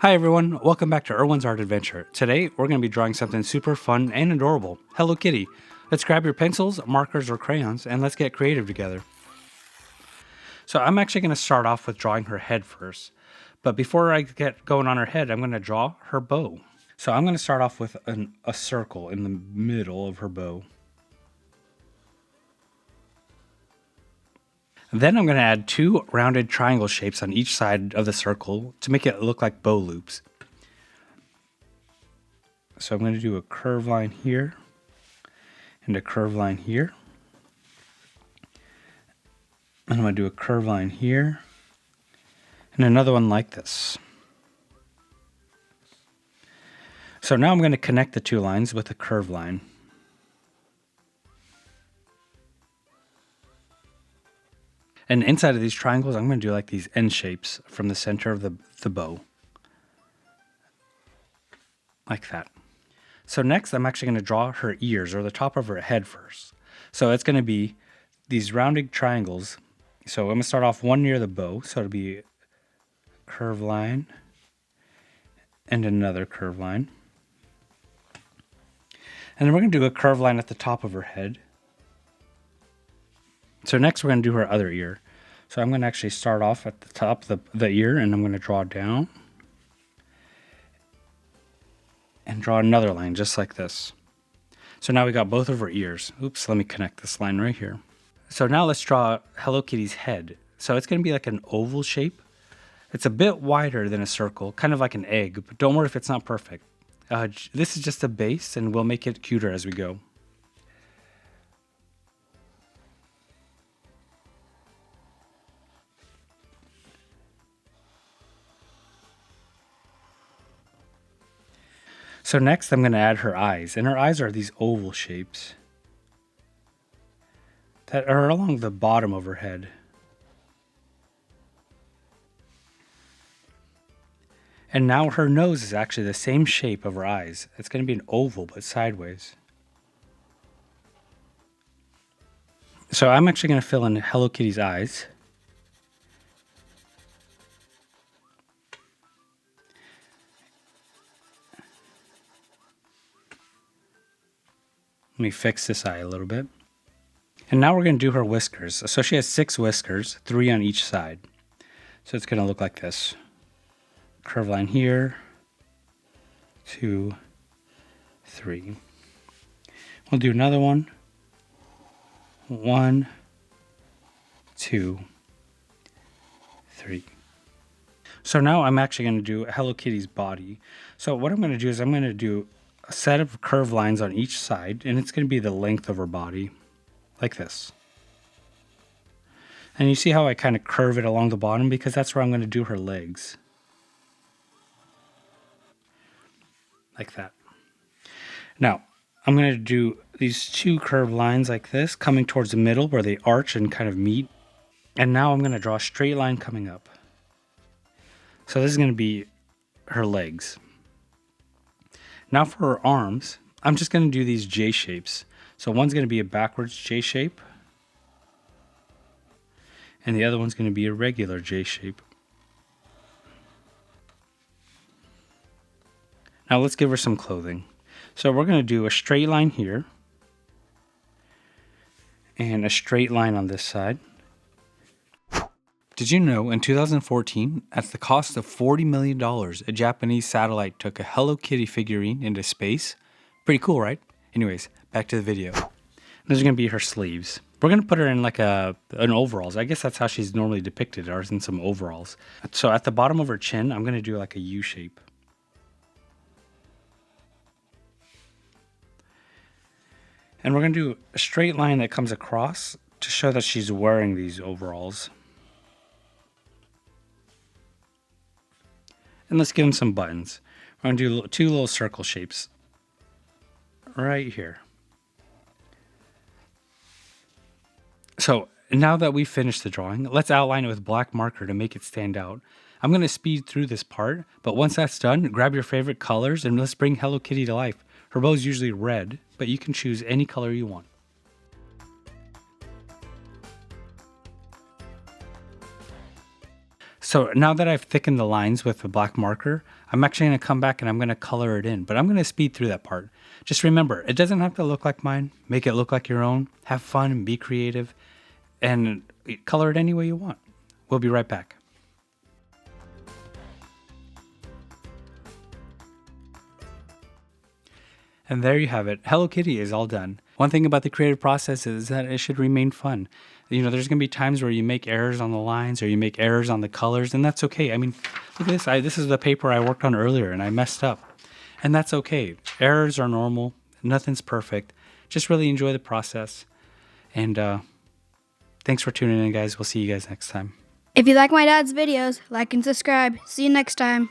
Hi everyone, welcome back to Erwin's Art Adventure. Today we're going to be drawing something super fun and adorable, Hello Kitty. Let's grab your pencils, markers, or crayons and let's get creative together. So I'm actually going to start off with drawing her head first. But before I get going on her head, I'm going to draw her bow. So I'm going to start off with a circle in the middle of her bow. Then I'm going to add two rounded triangle shapes on each side of the circle to make it look like bow loops. So I'm going to do a curved line here and a curved line here. And I'm going to do a curved line here and another one like this. So now I'm going to connect the two lines with a curved line. And inside of these triangles, I'm going to do like these end shapes from the center of the bow. Like that. So next, I'm actually going to draw her ears, or the top of her head first. So it's going to be these rounded triangles. So I'm going to start off one near the bow. So it'll be a curved line and another curved line. And then we're going to do a curved line at the top of her head. So next we're going to do her other ear. So I'm going to actually start off at the top of the ear and I'm going to draw down. And draw another line just like this. So now we got both of her ears. Oops, let me connect this line right here. So now let's draw Hello Kitty's head. So it's going to be like an oval shape. It's a bit wider than a circle, kind of like an egg, but don't worry if it's not perfect. This is just a base and we'll make it cuter as we go. So next I'm going to add her eyes, and her eyes are these oval shapes that are along the bottom of her head. And now her nose is actually the same shape of her eyes. It's going to be an oval but sideways. So I'm actually going to fill in Hello Kitty's eyes. Let me fix this eye a little bit. And now we're going to do her whiskers. So she has 6 whiskers, 3 on each side. So it's going to look like this. Curved line here, 2, 3. We'll do another one. 1, 2, 3. So now I'm actually going to do Hello Kitty's body. So what I'm going to do is I'm going to do a set of curved lines on each side, and it's going to be the length of her body, like this. And you see how I kind of curve it along the bottom because that's where I'm going to do her legs. Like that. Now, I'm going to do these 2 curved lines like this, coming towards the middle where they arch and kind of meet. And now I'm going to draw a straight line coming up. So this is going to be her legs. Now for her arms, I'm just going to do these J shapes. So one's going to be a backwards J shape. And the other one's going to be a regular J shape. Now let's give her some clothing. So we're going to do a straight line here. And a straight line on this side. Did you know in 2014, at the cost of $40 million, a Japanese satellite took a Hello Kitty figurine into space? Pretty cool, right? Anyways, back to the video. Those are going to be her sleeves. We're going to put her in like an overalls. I guess that's how she's normally depicted, or in some overalls. So at the bottom of her chin, I'm going to do like a U shape. And we're going to do a straight line that comes across to show that she's wearing these overalls. And let's give them some buttons. We're going to do 2 little circle shapes right here. So now that we've finished the drawing, let's outline it with black marker to make it stand out. I'm going to speed through this part, but once that's done, grab your favorite colors and let's bring Hello Kitty to life. Her bow is usually red, but you can choose any color you want. So now that I've thickened the lines with the black marker, I'm actually going to come back and I'm going to color it in, but I'm going to speed through that part. Just remember, it doesn't have to look like mine. Make it look like your own. Have fun and be creative and color it any way you want. We'll be right back. And there you have it. Hello Kitty is all done. One thing about the creative process is that it should remain fun. You know, there's going to be times where you make errors on the lines or you make errors on the colors, and that's okay. I mean, look at this. This is the paper I worked on earlier, and I messed up. And that's okay. Errors are normal. Nothing's perfect. Just really enjoy the process. And thanks for tuning in, guys. We'll see you guys next time. If you like my dad's videos, like and subscribe. See you next time.